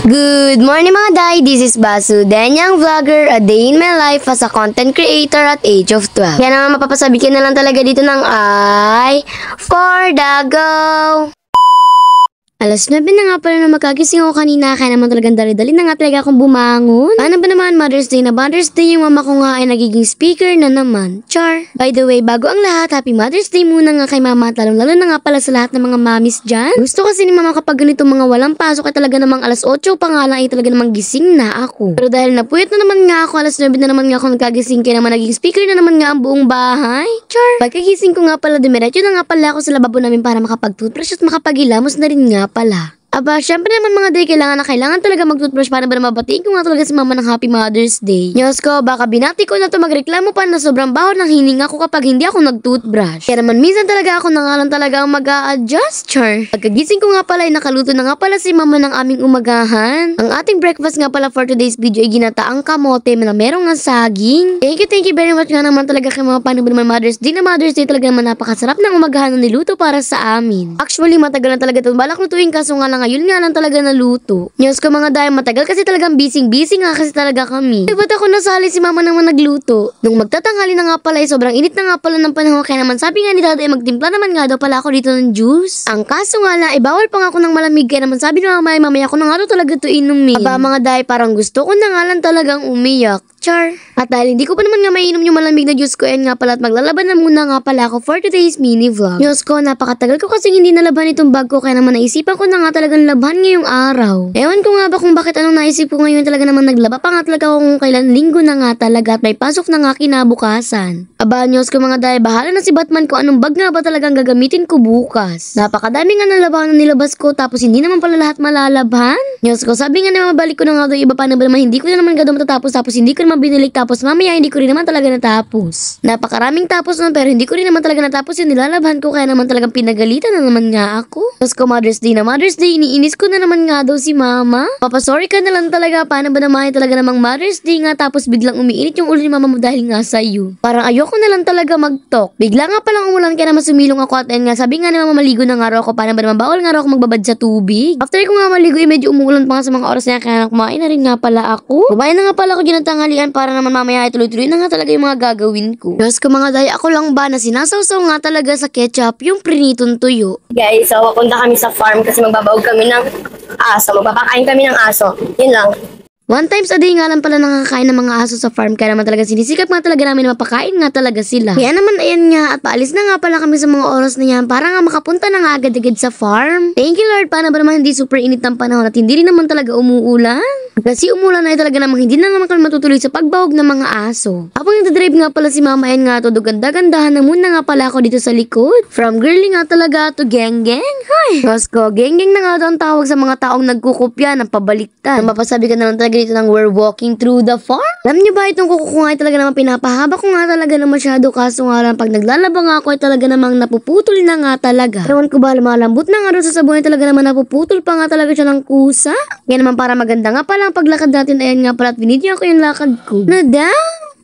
Good morning mga day, this is Basu, Danyang Vlogger, a day in my life as a content creator at age of 12. Kaya naman mapapasabihin na lang talaga dito ng I for the go! Alas 9 na nga pala na magkagising ako kanina, kaya naman talagang dali-dali na nga talaga akong bumangon. Paano ba naman Mother's Day na Mother's Day, yung mama ko nga ay nagiging speaker na naman. Char! By the way, bago ang lahat, Happy Mother's Day muna nga kay mama at lalong-lalo na nga pala sa lahat ng mga mommies dyan. Gusto kasi ni mama kapag ganito mga walang pasok ay talaga namang alas 8 pa nga lang ay talaga namang gising na ako. Pero dahil napuyat na naman nga ako, alas 9 na naman nga ako nagkagising, kaya naman naging speaker na naman nga ang buong bahay. Char! Pagkagising ko nga pala, dumiretso na nga pala ako sa lababo namin para makapag-toothbrush at makapagilamos na rin nga pala. Aba, syempre naman mga day, kailangan talaga mag-toothbrush para ba na mabatiin ko nga talaga si mama ng Happy Mother's Day. Diyos ko, baka binati ko na to magreklamo pa na sobrang baho ng hininga ko kapag hindi ako nag-toothbrush. Kaya naman minsan talaga ako nangalan talaga ang mag-a-adjust, char. Pagkagising ko nga pala ay nakaluto na nga pala si mama ng aming umagahan. Ang ating breakfast nga pala for today's video ay ginataang kamote na merong nga saging. Thank you very much nga naman talaga kay mga paano ba naman Mother's Day na Mother's Day talaga naman napakasarap ng umagahan na niluto para sa amin. Actually, matagal na talaga ito balak lutuin kaso nga lang ngayon nga lang talaga naluto. News ko mga dahil matagal kasi talagang busy nga kasi talaga kami. Ba't ako nasali si mama naman nagluto? Nung magtatanghali na nga pala ay sobrang init na nga pala ng panahon kaya naman sabi nga ni Dada ay magtimpla naman nga daw pala ako dito ng juice. Ang kaso nga lang ay bawal pa nga ako ng malamig kaya naman sabi ni mama ay mamaya ko na nga daw talaga ito inumin. Aba mga dahil parang gusto ko na nga lang talagang umiyak. Char. At dahil hindi ko pa naman nga mainom yung malamig na juice ko yan nga pala at maglalaban na muna nga pala ako for today's mini vlog. News ko, napakatagal ko kasi hindi nalaban itong bag ko kaya naman naisipan ko na nga talagang laban ngayong araw. Ewan ko nga ba kung bakit anong naisip ko ngayon talaga naman naglaba pa nga talaga ako kung kailan linggo na nga talaga at may pasok na nga kinabukasan. Aba, news ko mga dahil bahala na si Batman ko anong bag nga ba talagang gagamitin ko bukas. Napakadami nga nalabahan na nilabas ko tapos hindi naman pala lahat malalabhan. News ko, sabi nga na mabalik ko na nga doon iba pa na ba naman hindi ko na naman gado matatapos tapos hindi ko naman binilik tapos mamaya hindi ko rin naman talaga natapos. Napakaraming tapos nun pero hindi ko rin naman talaga natapos yung nilalabhan ko kaya naman talagang pinagalitan na naman nga ako. Tapos ko Mother's Day na Mother's Day iniinis ko na naman nga daw si mama. Papasorry ka na lang talaga paano ba naman talaga namang Mother's Day nga tapos biglang umiinit yung ulo ni mama mo dahil nga sa'yo. Parang ayoko na lang talaga mag-talk. Bigla nga palang umulan kaya naman sumilong ako at nga sabi nga ni mama maligo na nga raw ako paano ba naman bawal nga raw ako magbabad sa tubig. After ko nga maligo medyo umuulan pa nga sa mga oras na kaya kumain na rin nga pala ako. Kumain na nga pala ako dyan ng tanghalian para naman mamaya ay tuloy-tuloy na nga talaga yung mga gagawin ko. Diyos ko mga day, ako lang ba na sinasawsaw nga talaga sa ketchup yung prinitong tuyo. Guys, so papunta kami sa farm kasi magbabawag kami ng aso. Magpapakain kami ng aso. Yun lang. One times a day nga lang pala nakakain ng mga aso sa farm kaya naman talaga sinisikap nga talaga namin na mapakain nga talaga sila. Kaya naman ayan nga at paalis na nga pala kami sa mga oras na yan para nga makapunta na nga agad-agad sa farm. Thank you Lord, paano ba naman hindi super init ng panahon at hindi rin naman talaga umuulan? Kasi umulan ay talaga namang hindi na naman kami matutuloy sa pagbawag ng mga aso. Habang nagdadrive nga pala si mama ayan nga to, ganda-gandahan na muna nga pala ako dito sa likod. From girly nga talaga to geng-geng. Hay! Rosco, geng-geng na nga daw ang tawag sa mga taong nagkukupya ng pabaliktad. Mapasabi ka na lang talaga dito ng we're walking through the farm. Alam niyo ba itong kuko ko nga ay talaga naman pinapahaba ko nga talaga na masyado kaso nga lang pag naglalaba nga ako ay talaga namang napuputol na nga talaga. Ewan ko ba lumalambot na nga doon sa sabon ay talaga naman napuputol pa nga talaga siya ng kusa. Kaya naman para maganda nga pala ang paglakad natin ayan nga pala at binidyo ko yung lakad ko. Nada!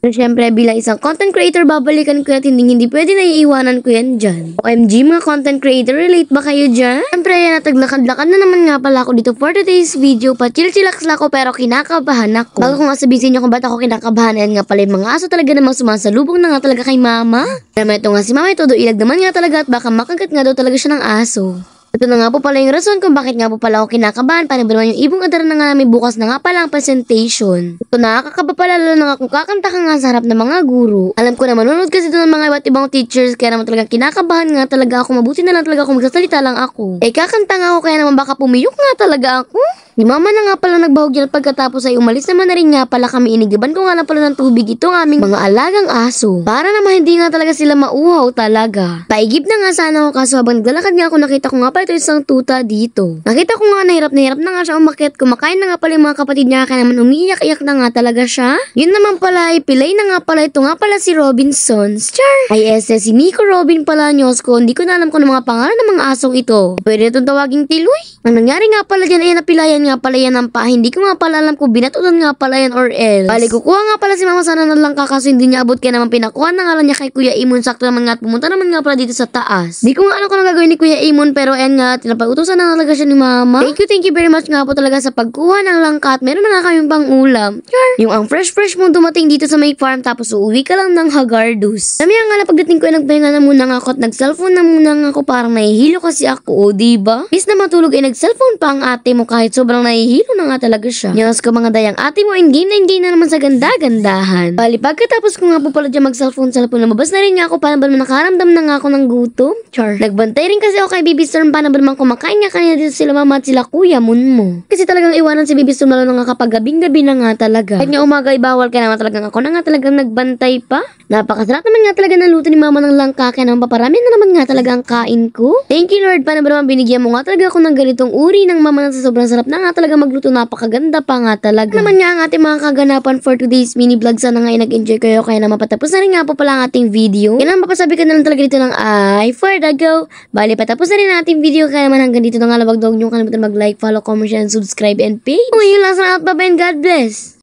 Pero syempre bilang isang content creator babalikan ko at hindi pwede na iiwanan ko yan dyan. OMG mga content creator, relate ba kayo dyan? Syempre yan at naglakad-lakad na naman nga pala ako dito for today's video. Pa-chill-chillax lang ako pero kinakabahan ako. Bago ko nga sabihin sa inyo kung ba't ako kinakabahan yan nga pala yung mga aso talaga namang sumasalubong na nga talaga kay mama. Naman ito nga si mama ito do ilag naman nga talaga at baka makagat nga daw talaga siya ng aso. Ito na nga po pala yung rason kung bakit nga po pala ako kinakabahan. Paano ba naman yung ibong adara na nga namin bukas na nga pala ang presentation. Ito nakakakaba pala lalo na nga kung kakanta ka nga sa harap ng mga guro. Alam ko na manonood kasi doon ng mga iba't ibang teachers kaya naman talagang kinakabahan nga talaga ako. Mabuti na lang talaga ako magsasalita lang ako. Kakanta nga ako kaya naman baka pumiyok nga talaga ako. Ni mama na nga pala nagbahog yan at pagkatapos ay umalis naman na rin nga pala kami. Inigiban ko nga lang pala ng tubig itong aming mga alagang aso. Para naman hindi nga talaga sila mauhaw talaga. Paigib na nga sana ako kaso habang naglalakad nga ako nakita ko nga pala ito isang tuta dito. Nakita ko nga na hirap na nga siya umakyat. Kumakain na nga pala yung mga kapatid niya kaya naman umiiyak-iyak na nga talaga siya. Yun naman pala ay pilay na nga pala ito nga pala si Robinson. Char! Ay si Nico Robin pala Diyos ko. Hindi ko na alam kung ano mga pangalan ng mga asong ito. Pwede na itong tawaging Tiloy. Ang nangyari nga pala dyan ay napilayan nga pala yan ng pa. Hindi ko nga pala alam kung binatutan nga pala yan or else. Bali, kukuha nga pala si mama sana ng langka kasi hindi niya abot kaya naman pinakuha na nga lang niya kay Kuya Imon. Sakto naman nga at pumunta naman nga pala dito sa taas. Di ko nga alam kung ano gagawin ni Kuya Imon pero ayan nga, tinapag-utusan na talaga siya ni mama. Thank you very much nga po talaga sa pagkuha ng langka at meron na nga kaming pang ulam. Char! Yung ang fresh mong dumating dito sa may farm tapos uuwi ka lang ng Hagardus. Kami nga na pagdating ko ay nagpahinga na muna nga ako at nag-cellphone na muna nga ako parang nahihilo kasi ako, o diba? Bis na matulog ay nag-cellphone pa ang ate mo kahit sobrang nahihilo na nga talaga siya. Nyos ko mga dayang ate mo in-game na naman sa ganda-gandahan. Bali, pagkatapos ko nga po pala dyan mag-cellphone, lumabas na rin nga ako para ba naman nakaramdam na nga ako ng gutom. Char. Nagbantay rin kasi ako kay Baby Storm para ba naman kumakain nga kanina dito sila mama at sila Kuya Munmo. Kasi talagang iwanan si Baby Storm lalo na nga kapag gabing-gabi na nga talaga. Kahit nga umaga ay bawal kaya naman talagang ako na nga talagang nagbantay pa. Napakasarap naman nga talaga ng luto ni mama ng langka kaya naman paparami na naman nga talaga ang kain ko. Thank you Lord, paano ba naman binigyan mo nga talaga ako ng ganitong uri ng mama na sa sobrang sarap na nga talaga magluto, napakaganda pa nga talaga. Naman nga ang ating mga kaganapan for today's mini vlog, sana nga ay nag-enjoy kayo kaya naman patapos na rin nga po pala ang ating video. Kaya naman papasabi ka na lang talaga dito ng I for the go. Bali, patapos na rin ang ating video kaya naman hanggang dito na nga labag, huwag nyo kalimutan mag-like, follow, comment, share, and subscribe and pay. Yun lang sa lahat, bye-bye and God bless.